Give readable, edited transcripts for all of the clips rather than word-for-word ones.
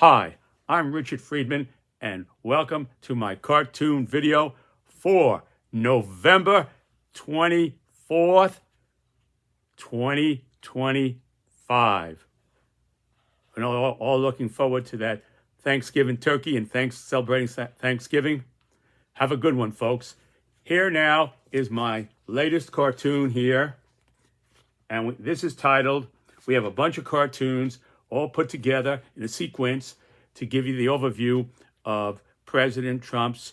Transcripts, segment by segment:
Hi, I'm Richard Friedman, and welcome to my cartoon video for November 24th, 2025. And all looking forward to that Thanksgiving turkey and celebrating Thanksgiving. Have a good one, folks. Here now is my latest cartoon here, and this is titled, we have a bunch of cartoons all put together in a sequence to give you the overview of President Trump's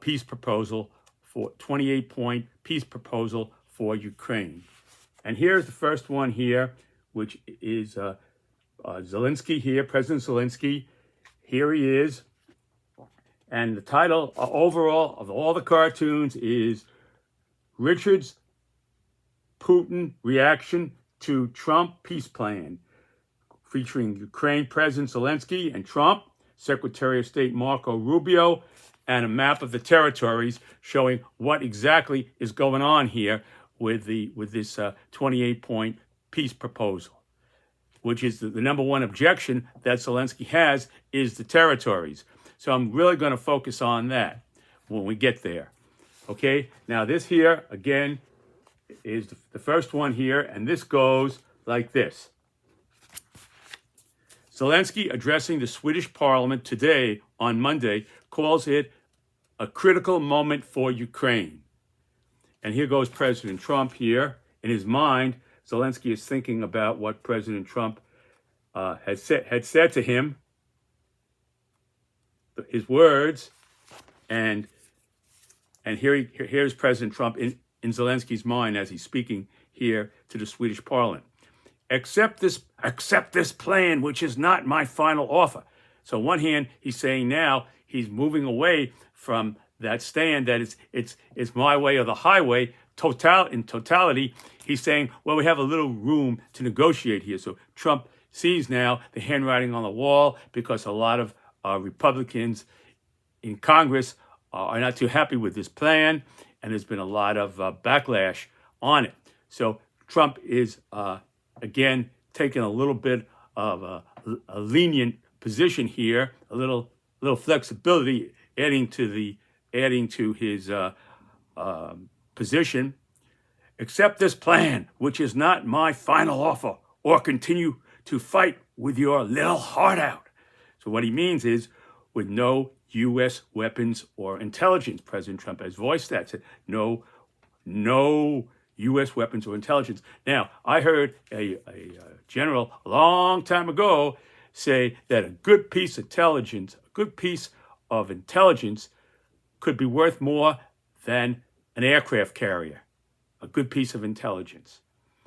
peace proposal for 28-point peace proposal for Ukraine. And here's the first one here, which is Zelensky here, President Zelensky. Here he is. And the title overall of all the cartoons is Richard's Putin Reaction to Trump Peace Plan, featuring Ukraine President Zelensky and Trump, Secretary of State Marco Rubio, and a map of the territories showing what exactly is going on here with this 28-point peace proposal, which is the number one objection that Zelensky has is the territories. So I'm really going to focus on that when we get there. Okay, now this here, again, is the first one here, and this goes like this. Zelensky, addressing the Swedish parliament today on Monday, calls it a critical moment for Ukraine. And here goes President Trump here. In his mind, Zelensky is thinking about what President Trump had said to him, his words, and here's President Trump in Zelensky's mind as he's speaking here to the Swedish parliament. Accept this plan, which is not my final offer. So on one hand, he's saying now he's moving away from that stand that it's my way or the highway. In totality, he's saying, well, we have a little room to negotiate here. So Trump sees now the handwriting on the wall because a lot of Republicans in Congress are not too happy with this plan, and there's been a lot of backlash on it. So Trump is again taking a little bit of a lenient position here, a little flexibility, adding to his position. Accept this plan, which is not my final offer, or continue to fight with your little heart out. So what he means is, with no U.S. weapons or intelligence, President Trump has voiced that, said no U.S. weapons or intelligence. Now, I heard a general a long time ago say that a good piece of intelligence could be worth more than an aircraft carrier, a good piece of intelligence.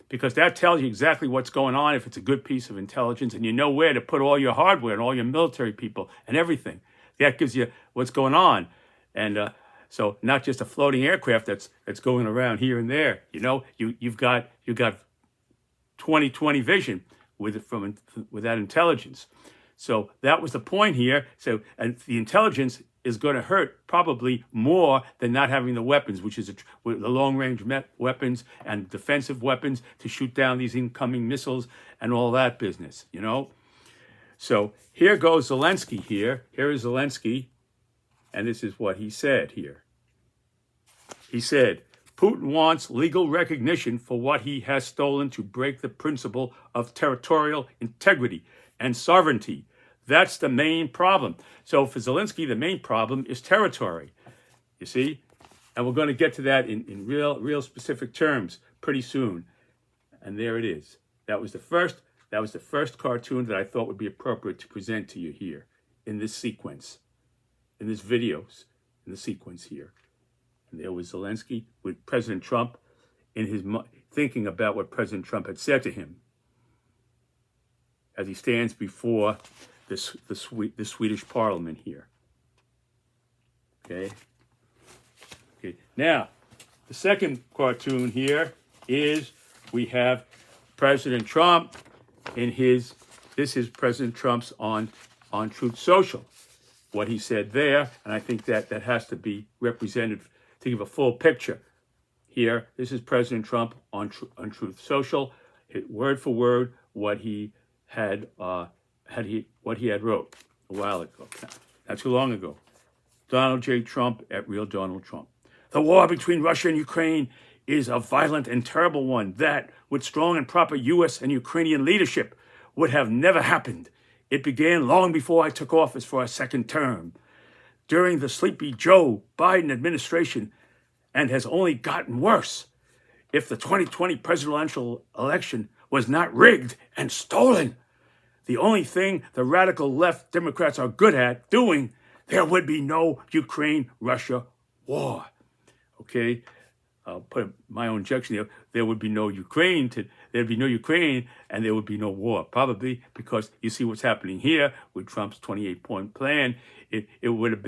Because that tells you exactly what's going on if it's a good piece of intelligence, and you know where to put all your hardware and all your military people and everything. That gives you what's going on. And so not just a floating aircraft that's going around here and there. You know, you've got 20/20 vision with that intelligence. So that was the point here. So, and the intelligence is going to hurt probably more than not having the weapons, which is the long-range weapons and defensive weapons to shoot down these incoming missiles and all that business, you know? So here goes Zelensky here. Here is Zelensky, and this is what he said here. He said, Putin wants legal recognition for what he has stolen to break the principle of territorial integrity and sovereignty. That's the main problem. So for Zelensky, the main problem is territory, you see? And we're going to get to that in real specific terms pretty soon. And there it is. That was the first cartoon that I thought would be appropriate to present to you here in this sequence, in this videos, in the sequence here. And there was Zelensky with President Trump in his thinking about what President Trump had said to him as he stands before the Swedish parliament here. Okay. Now, the second cartoon here is we have President Trump in his. This is President Trump's on Truth Social, what he said there, and I think that has to be represented to give a full picture. Here, this is President Trump on Truth Social, word for word what he had wrote. a while ago, not too long ago. Donald J. Trump at Real Donald Trump. The war between Russia and Ukraine is a violent and terrible one that, with strong and proper U.S. and Ukrainian leadership, would have never happened. It began long before I took office for a second term, during the Sleepy Joe Biden administration, and has only gotten worse. If the 2020 presidential election was not rigged and stolen, the only thing the radical left Democrats are good at doing, there would be no Ukraine-Russia war. Okay, I'll put my own objection here. There would be no Ukraine, there'd be no Ukraine, and there would be no war. Probably because you see what's happening here with Trump's 28-point plan. That would have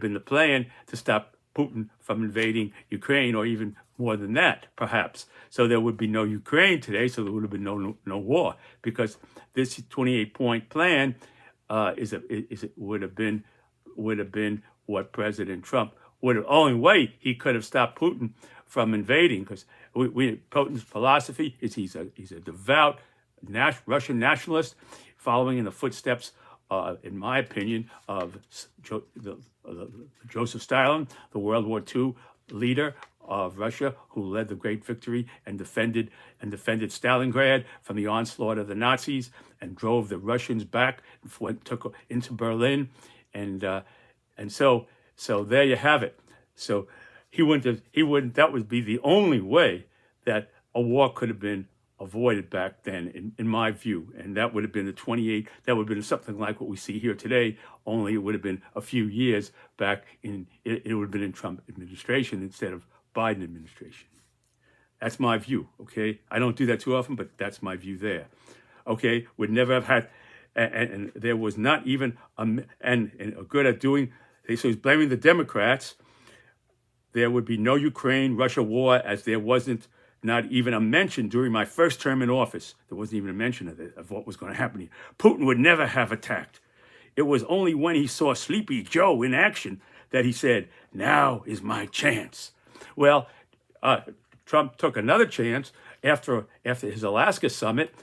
been the plan to stop Putin from invading Ukraine, or even more than that, perhaps. So there would be no Ukraine today, so there would have been no war, because this 28-point plan would have been what President Trump only way he could have stopped Putin from invading, because Putin's philosophy is he's a devout Russian nationalist, following in the footsteps, in my opinion, of Joseph Stalin, the World War II leader of Russia, who led the great victory and defended Stalingrad from the onslaught of the Nazis, and drove the Russians back, took into Berlin, and so there you have it. So that would be the only way that a war could have been avoided back then, in my view. And that would have been that would have been something like what we see here today, only it would have been a few years back it would have been in Trump administration instead of Biden administration. That's my view, okay? I don't do that too often, but that's my view there. Okay, would never have had, and there was not even, good at doing, so he's blaming the Democrats. There would be no Ukraine-Russia war, as there wasn't not even a mention during my first term in office. There wasn't even a mention of what was going to happen here. Putin would never have attacked. It was only when he saw Sleepy Joe in action that he said, "Now is my chance." Well, Trump took another chance after his Alaska summit.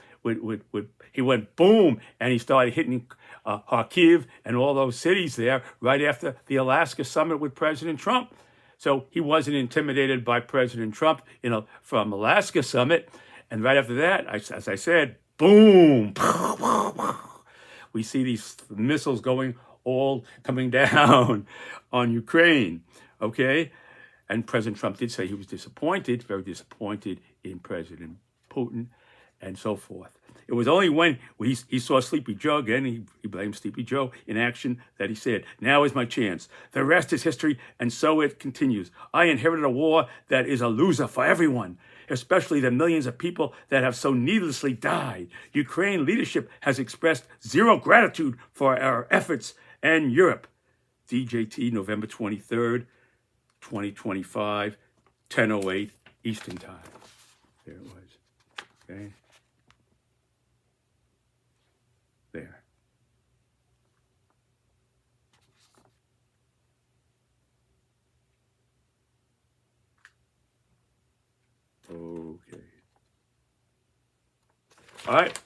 He went boom, and he started hitting Kharkiv and all those cities there right after the Alaska summit with President Trump. So he wasn't intimidated by President Trump, from Alaska summit. And right after that, as I said, boom, we see these missiles coming down on Ukraine, okay? And President Trump did say he was disappointed, very disappointed in President Putin, and so forth. It was only when he saw Sleepy Joe again, he blamed Sleepy Joe in action, that he said, "Now is my chance. The rest is history," and so it continues. I inherited a war that is a loser for everyone, especially the millions of people that have so needlessly died. Ukraine leadership has expressed zero gratitude for our efforts, and Europe. DJT, November 23rd, 2025, 10:08 Eastern Time. There it was. Okay. There. Okay. All right.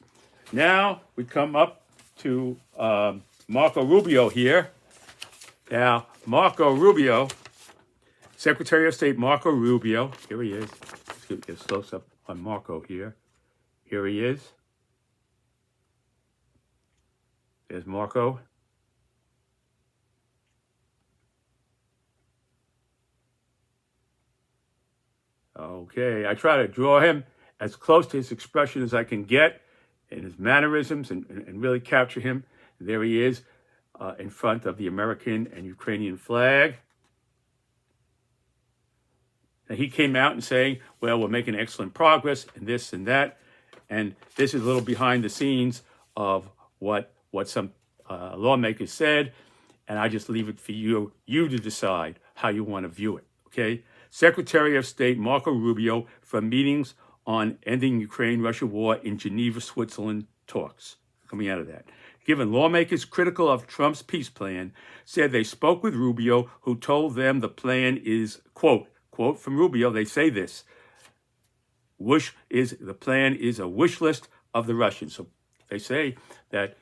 Now we come up to Marco Rubio here. Now, Marco Rubio, Secretary of State Marco Rubio, here he is. Let's get a close up on Marco here. Here he is. There's Marco. Okay, I try to draw him as close to his expression as I can get in his mannerisms and really capture him. There he is in front of the American and Ukrainian flag. And he came out and saying, well, we're making excellent progress and this and that. And this is a little behind the scenes of what some lawmakers said. And I just leave it for you to decide how you want to view it, okay? Secretary of State Marco Rubio from meetings on ending Ukraine-Russia war in Geneva, Switzerland talks. Coming out of that. Given lawmakers critical of Trump's peace plan, said they spoke with Rubio, who told them the plan is, quote from Rubio, they say this, the plan is a wish list of the Russians. So they say that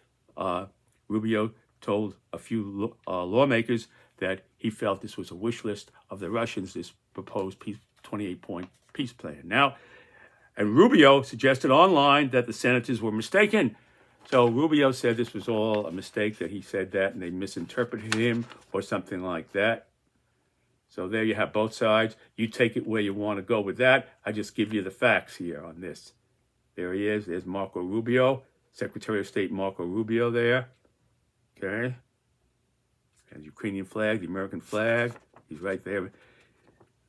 Rubio told a few lawmakers that he felt this was a wish list of the Russians, this proposed 28-point peace plan. Now, and Rubio suggested online that the senators were mistaken. So Rubio said this was all a mistake, that he said that and they misinterpreted him or something like that. So there you have both sides. You take it where you want to go with that. I just give you the facts here on this. There he is. There's Marco Rubio, Secretary of State Marco Rubio there. Okay. And the Ukrainian flag, the American flag. He's right there.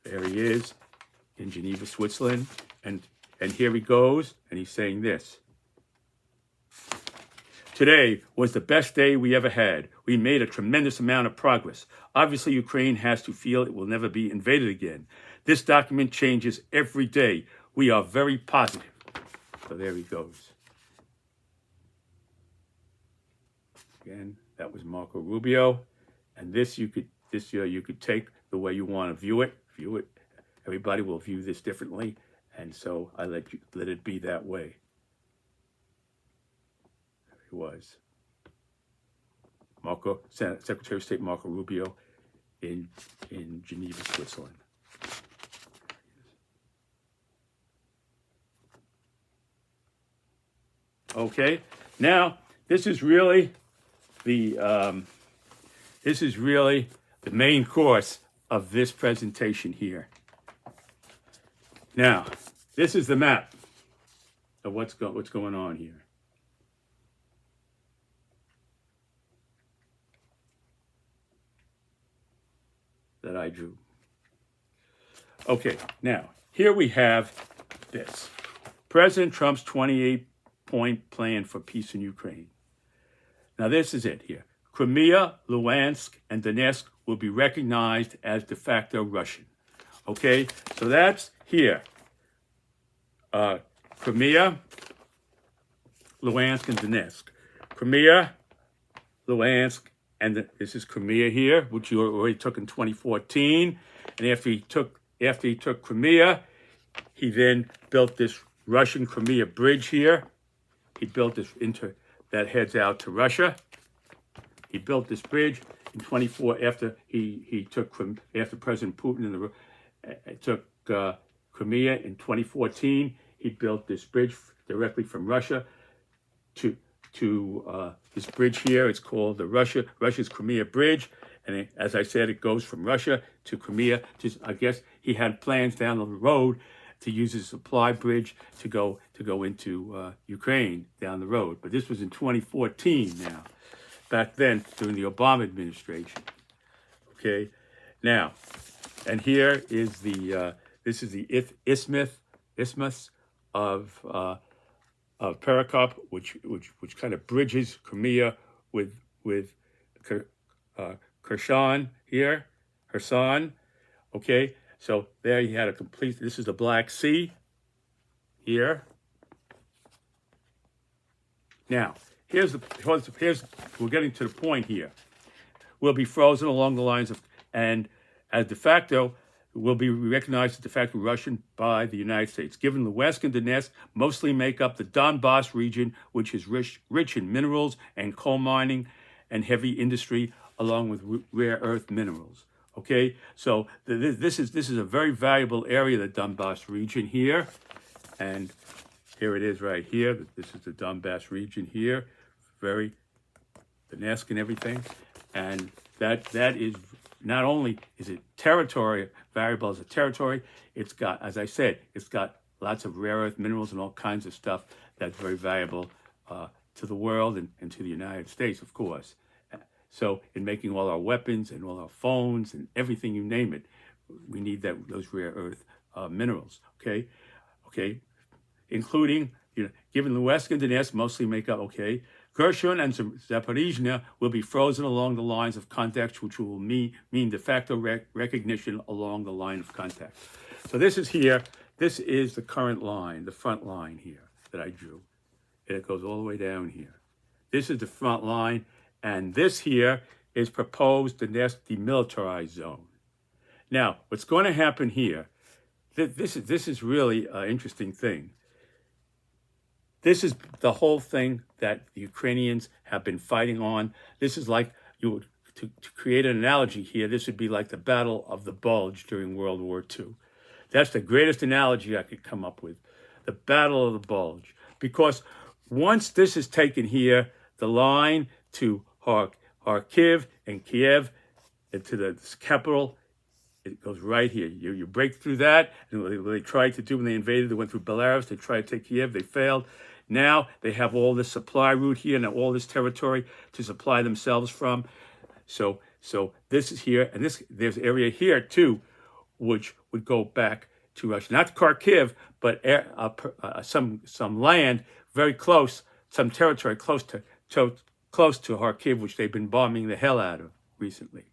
There he is in Geneva, Switzerland. And here he goes, and he's saying this. Today was the best day we ever had. We made a tremendous amount of progress. Obviously, Ukraine has to feel it will never be invaded again. This document changes every day. We are very positive. So there he goes. Again, that was Marco Rubio. And this you could take the way you want to view it. Everybody will view this differently. And so I let it be that way. There he was. Secretary of State Marco Rubio in Geneva, Switzerland. Okay, now this is really the main course of this presentation here. Now, this is the map of what's going on here. That I drew. Okay, now, here we have this. President Trump's 28-point plan for peace in Ukraine. Now, this is it here. Crimea, Luhansk, and Donetsk will be recognized as de facto Russian. Okay, so that's here. Crimea, Luhansk, and Donetsk. Crimea, Luhansk, and this is Crimea here, which you already took in 2014. And after he took Crimea, he then built this Russian Crimea bridge here. He built this that heads out to Russia. He built this bridge in 24 after after President Putin took Crimea in 2014. He built this bridge directly from Russia to this bridge here. It's called the Russia's Crimea Bridge, and as I said, it goes from Russia to Crimea. I guess he had plans down the road to use a supply bridge to go into Ukraine down the road. But this was in 2014 now. Back then, during the Obama administration. Okay, now, and here is this is the isthmus of Perekop, which kind of bridges Crimea with Kherson here, Kherson. Okay, so there you had a complete. This is the Black Sea here. Now, here's we're getting to the point here. Will be frozen along the lines of, and as de facto, will be recognized as de facto Russian by the United States. Given Luhansk and Donetsk mostly make up the Donbass region, which is rich in minerals and coal mining and heavy industry, along with rare earth minerals. Okay, so this is a very valuable area, the Donbass region here, and here it is right here. This is the Donbass region here, very Donetsk and everything, and that is not only is it territory variable as a territory, it's got, as I said, it's got lots of rare earth minerals and all kinds of stuff that's very valuable to the world and to the United States, of course. So in making all our weapons and all our phones and everything, you name it, we need those rare earth minerals. Okay, including, given Luhansk and Donetsk mostly make up. Okay, Kherson and Zaporizhzhia will be frozen along the lines of contact, which will mean de facto recognition along the line of contact. So this is here. This is the current line, the front line here that I drew, and it goes all the way down here. This is the front line. And this here is proposed the next demilitarized zone. Now, what's going to happen here, this is really an interesting thing. this is the whole thing that the Ukrainians have been fighting on. This is like, to create an analogy here, this would be like the Battle of the Bulge during World War II. That's the greatest analogy I could come up with, the Battle of the Bulge. Because once this is taken here, the line to Kharkiv and Kiev, and to the capital, it goes right here. You break through that, and what they tried to do when they invaded, they went through Belarus, they tried to take Kiev, they failed. Now they have all this supply route here and all this territory to supply themselves from. So this is here, and there's area here too, which would go back to Russia. Not Kharkiv, but some land very close, some territory close to Kharkiv, which they've been bombing the hell out of recently.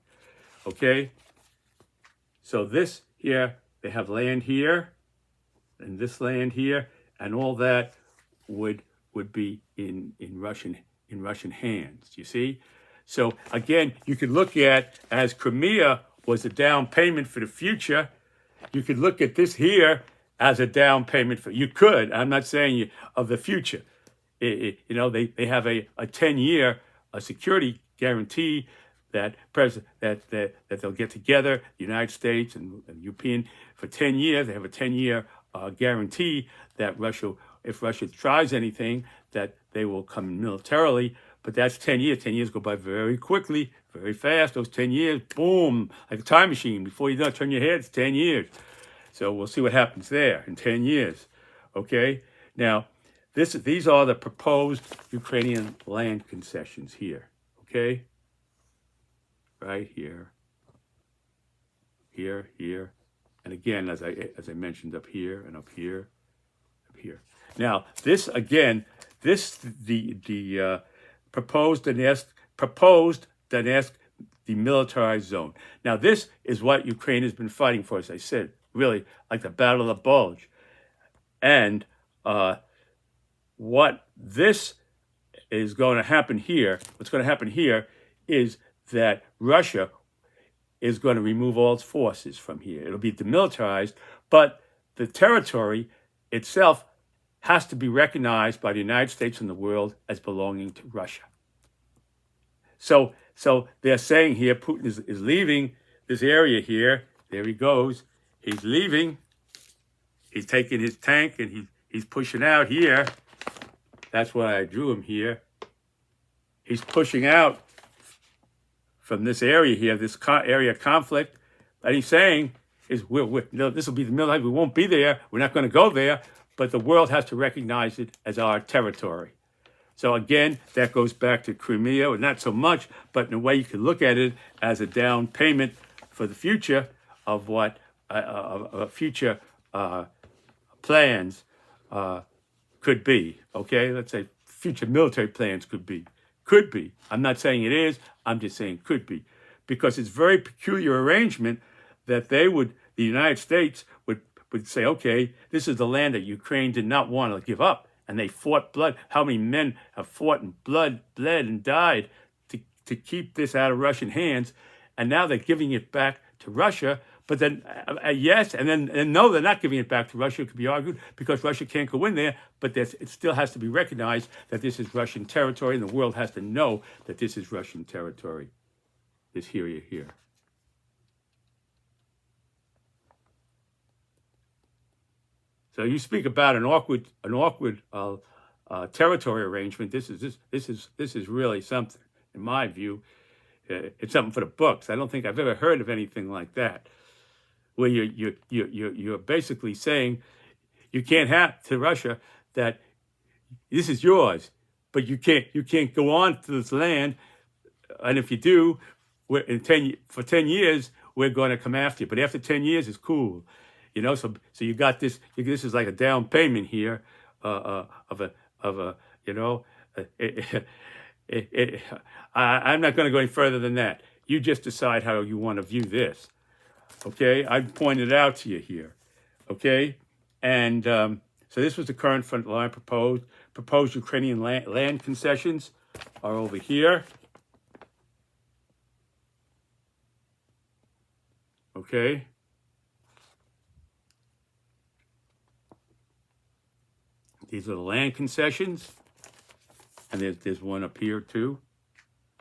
Okay? So this here, they have land here, and this land here, and all that would be in Russian hands. You see? So again, you could look at, as Crimea was a down payment for the future, you could look at this here as a down payment for, you could, I'm not saying of the future. They have a 10-year security guarantee that they'll get together, the United States and European, for 10 years. They have a 10-year guarantee that if Russia tries anything, that they will come militarily. But that's 10 years. 10 years go by very quickly, very fast. Those 10 years, boom, like a time machine. Before you know it, turn your head, it's 10 years. So we'll see what happens there in 10 years. Okay? Now, these are the proposed Ukrainian land concessions here. Okay? Right here. Here. And again, as I mentioned, up here and up here, up here. Now, this again, the proposed Donetsk demilitarized zone. Now, this is what Ukraine has been fighting for, as I said, really like the Battle of the Bulge. And what this is going to happen here, what's going to happen here is that Russia is going to remove all its forces from here. It'll be demilitarized, but the territory itself has to be recognized by the United States and the world as belonging to Russia. So they're saying here, Putin is leaving this area here. There he goes. He's leaving. He's taking his tank and he's pushing out here. That's why I drew him here. He's pushing out from this area here, this area of conflict. And he's saying, this will be the military. We won't be there. We're not going to go there. But the world has to recognize it as our territory. So again, that goes back to Crimea, or not so much, but in a way you could look at it as a down payment for the future of what future plans could be. Okay, let's say future military plans could be. Could be. I'm not saying it is. I'm just saying could be, because it's a very peculiar arrangement that the United States would say, okay, this is the land that Ukraine did not want to give up. And they fought blood. How many men have fought and bled and died to keep this out of Russian hands? And now they're giving it back to Russia. But then, yes, and no, they're not giving it back to Russia. It could be argued because Russia can't go in there. But it still has to be recognized that this is Russian territory, and the world has to know that this is Russian territory. This area here. So you speak about an awkward territory arrangement. This is really something, in my view. It's something for the books. I don't think I've ever heard of anything like that, where you're basically saying you can't have to Russia that this is yours, but you can't go on to this land, and if you do, for 10 years we're going to come after you. But after 10 years, it's cool. So you got this. This is like a down payment here I'm not going to go any further than that. You just decide how you want to view this. Okay, I pointed out to you here. Okay, and so this was the current front line proposed. Proposed Ukrainian land concessions are over here. Okay. These are the land concessions. And there's one up here too.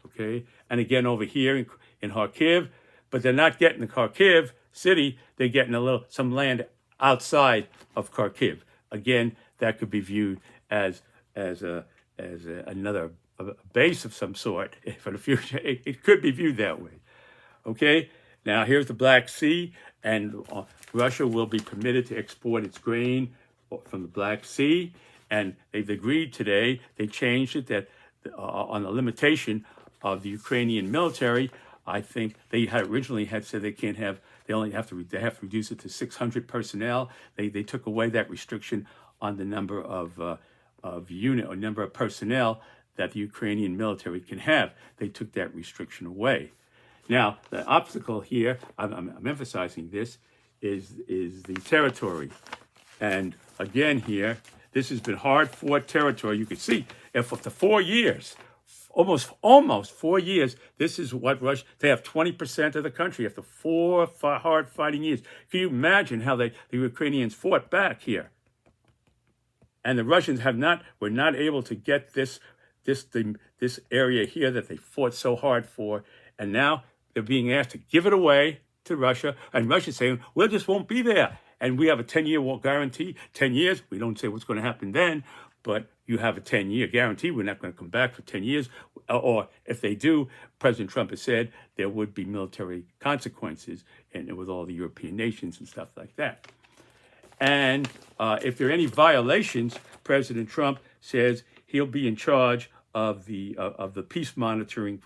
Okay. And again over here in Kharkiv. But they're not getting the Kharkiv city. They're getting some land outside of Kharkiv. Again, that could be viewed as another base of some sort for the future. It could be viewed that way. Okay. Now here's the Black Sea, and Russia will be permitted to export its grain from the Black Sea. And they've agreed today. They changed it that on the limitation of the Ukrainian military. I think they had originally said they have to reduce it to 600 personnel. They took away that restriction on the number of unit or number of personnel that the Ukrainian military can have. They took that restriction away. Now the obstacle here, I'm emphasizing this, is the territory, and again here, this has been hard-fought territory. You can see after 4 years. Almost 4 years. This is what Russia. They have 20% of the country after 4 hard fighting years. Can you imagine how the Ukrainians fought back here? And the Russians were not able to get this area here that they fought so hard for, and now they're being asked to give it away to Russia, and Russia's saying, "We just won't be there." And we have a 10-year guarantee. 10 years. We don't say what's going to happen then, but you have a 10-year guarantee. We're not going to come back for 10 years. Or if they do, President Trump has said there would be military consequences and with all the European nations and stuff like that. And if there are any violations, President Trump says he'll be in charge of the peace monitoring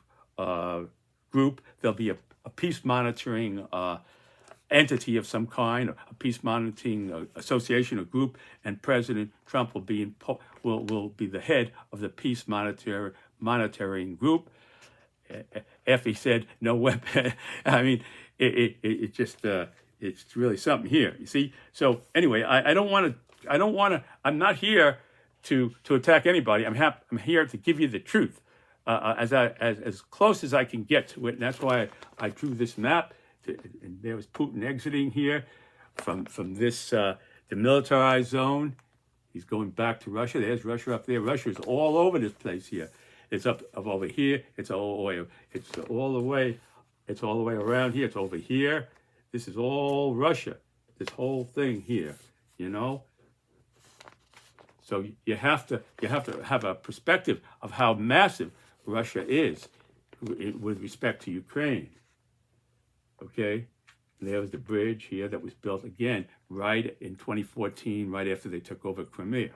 group. There'll be a peace monitoring entity of some kind, a peace monitoring association or group, and President Trump will be the head of the peace monitoring group. After he said no weapon, I mean, it just it's really something here. You see. So anyway, I don't want to. I'm not here to attack anybody. I'm here to give you the truth, as close as I can get to it, and that's why I drew this map. And there was Putin exiting here from this demilitarized zone. He's going back to Russia. There's Russia up there. Russia is all over this place here. It's up over here. It's all the way. It's all the way around here. It's over here. This is all Russia. This whole thing here. You know. So you have to have a perspective of how massive Russia is with respect to Ukraine. Okay, and there was the bridge here that was built again right in 2014, right after they took over Crimea.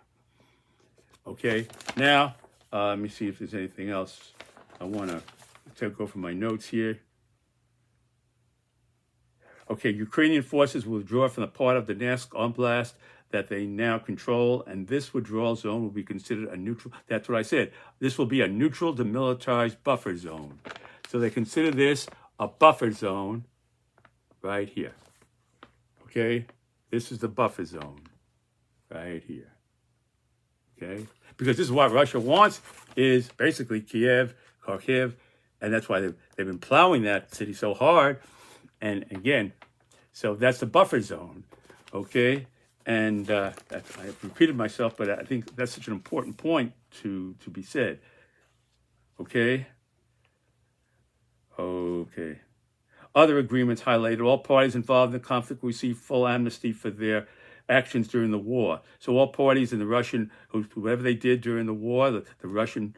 Okay, now let me see if there's anything else I want to go from my notes here. Okay, Ukrainian forces will withdraw from the part of Donetsk Oblast that they now control, and this withdrawal zone will be considered a neutral. That's what I said. This will be a neutral demilitarized buffer zone. So they consider this a buffer zone. Right here. Okay? This is the buffer zone. Right here. Okay? Because this is what Russia wants, is basically Kiev, Kharkiv, and that's why they've been plowing that city so hard. And again, so that's the buffer zone. Okay? And I've repeated myself, but I think that's such an important point to be said. Okay? Okay. Other agreements highlighted all parties involved in the conflict will receive full amnesty for their actions during the war. So all parties in the Russian, whatever they did during the war, the Russian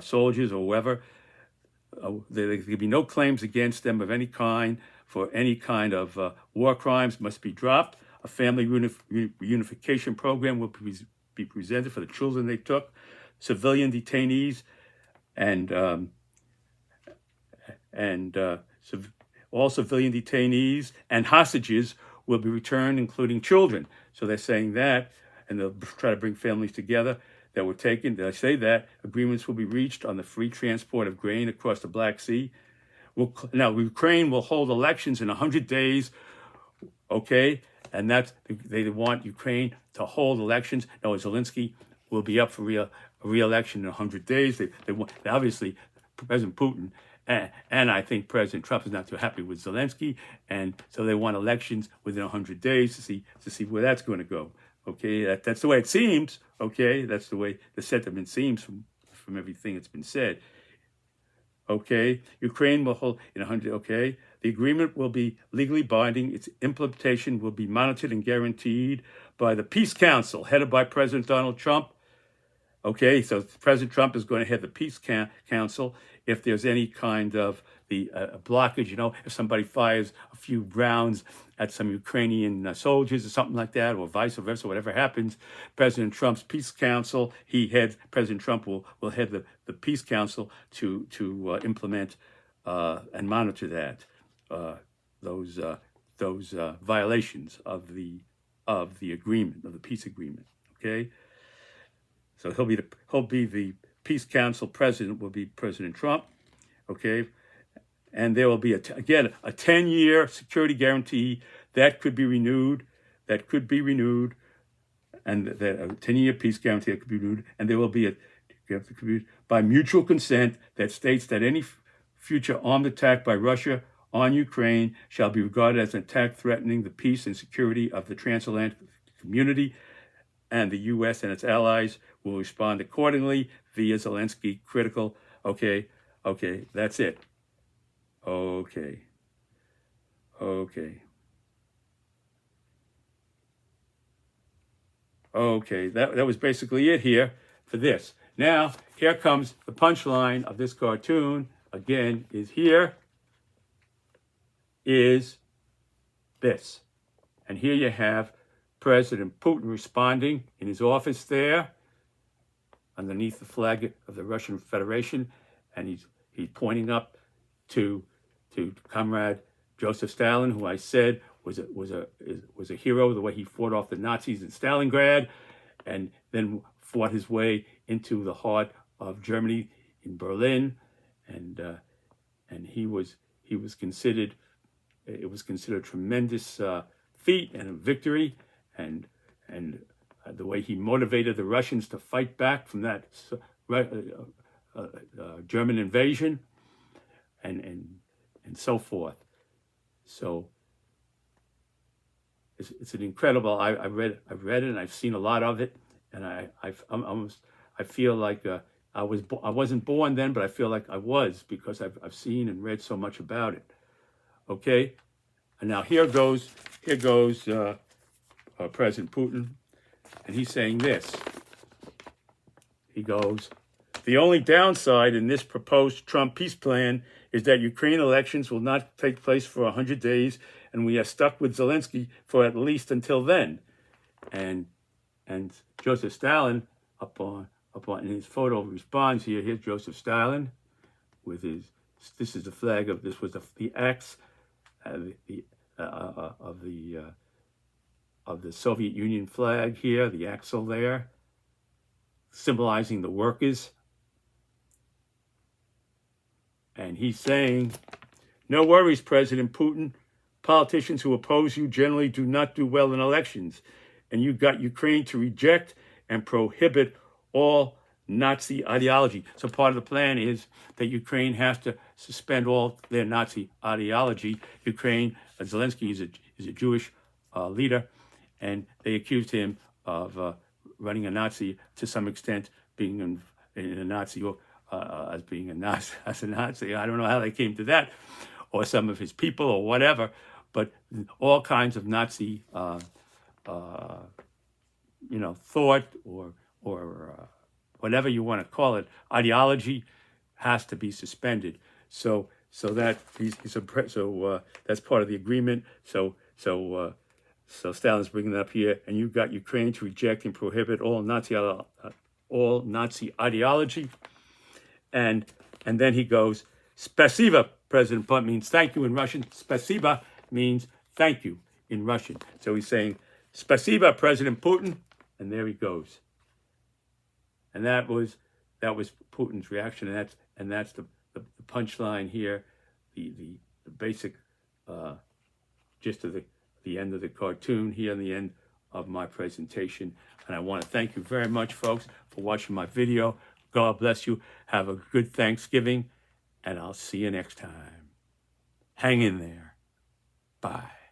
soldiers or whoever, there could be no claims against them of any kind for any kind of war crimes must be dropped. A family reunification program will be presented for the children they took. Civilian detainees all civilian detainees and hostages will be returned, including children. So they're saying that, and they'll try to bring families together that were taken. They say that agreements will be reached on the free transport of grain across the Black Sea. Now, Ukraine will hold elections in 100 days, okay? And they want Ukraine to hold elections. Now, Zelensky will be up for re-election in 100 days. They want, obviously, President Putin and I think President Trump is not too happy with Zelensky, and so they want elections within 100 days to see where that's going to go. Okay, that's the way it seems. Okay, that's the way the sentiment seems from everything that's been said. Okay, Ukraine will hold in 100. Okay, the agreement will be legally binding. Its implementation will be monitored and guaranteed by the Peace Council, headed by President Donald Trump. Okay, so President Trump is going to head the Peace Council. If there's any kind of the blockage, if somebody fires a few rounds at some Ukrainian soldiers or something like that, or vice versa, whatever happens, President Trump's Peace Council, President Trump will head the Peace Council to implement and monitor that those violations of the agreement, of the peace agreement. Okay. So he'll be the Peace Council president, will be President Trump, okay? And there will be, again, a 10-year security guarantee that could be renewed, and that a 10-year peace guarantee that could be renewed, and there will be by mutual consent that states that any future armed attack by Russia on Ukraine shall be regarded as an attack threatening the peace and security of the transatlantic community, and the U.S. and its allies will respond accordingly via Zelensky critical. Okay, that's it. Okay. That was basically it here for this. Now, here comes the punchline of this cartoon. Again, is this. And here you have President Putin responding in his office there underneath the flag of the Russian Federation, and he's pointing up to Comrade Joseph Stalin, who I said was a hero, the way he fought off the Nazis in Stalingrad, and then fought his way into the heart of Germany in Berlin, and he was considered. It was considered a tremendous feat and a victory, and the way he motivated the Russians to fight back from that German invasion, and so forth. So it's an incredible. I've read it, and I've seen a lot of it, and I feel like I wasn't born then, but I feel like I was, because I've seen and read so much about it. Okay, and now here goes President Putin, and he's saying this. He goes, the only downside in this proposed Trump peace plan is that Ukraine elections will not take place for 100 days, and we are stuck with Zelensky for at least until then. And Joseph Stalin, up on in his photo, responds here. Here's Joseph Stalin with this is the flag of, this was the axe of the Soviet Union flag here, the axle there, symbolizing the workers. And he's saying, no worries, President Putin. Politicians who oppose you generally do not do well in elections. And you got Ukraine to reject and prohibit all Nazi ideology. So part of the plan is that Ukraine has to suspend all their Nazi ideology. Zelensky is a Jewish leader, and they accused him of running a Nazi, to some extent, being in a Nazi, or as being a Nazi. I don't know how they came to that, or some of his people, or whatever. But all kinds of Nazi, thought, or whatever you want to call it, ideology, has to be suspended. So that's part of the agreement. So Stalin's bringing it up here, and you've got Ukraine to reject and prohibit all Nazi ideology, and then he goes, Spasiba, President Putin, means thank you in Russian. Spasiba means thank you in Russian. So he's saying, Spasiba, President Putin, and there he goes. And that was Putin's reaction, and that's the punchline here, the basic gist of the end of the cartoon here, and the end of my presentation. And I want to thank you very much, folks, for watching my video. God bless you. Have a good Thanksgiving, and I'll see you next time. Hang in there. Bye.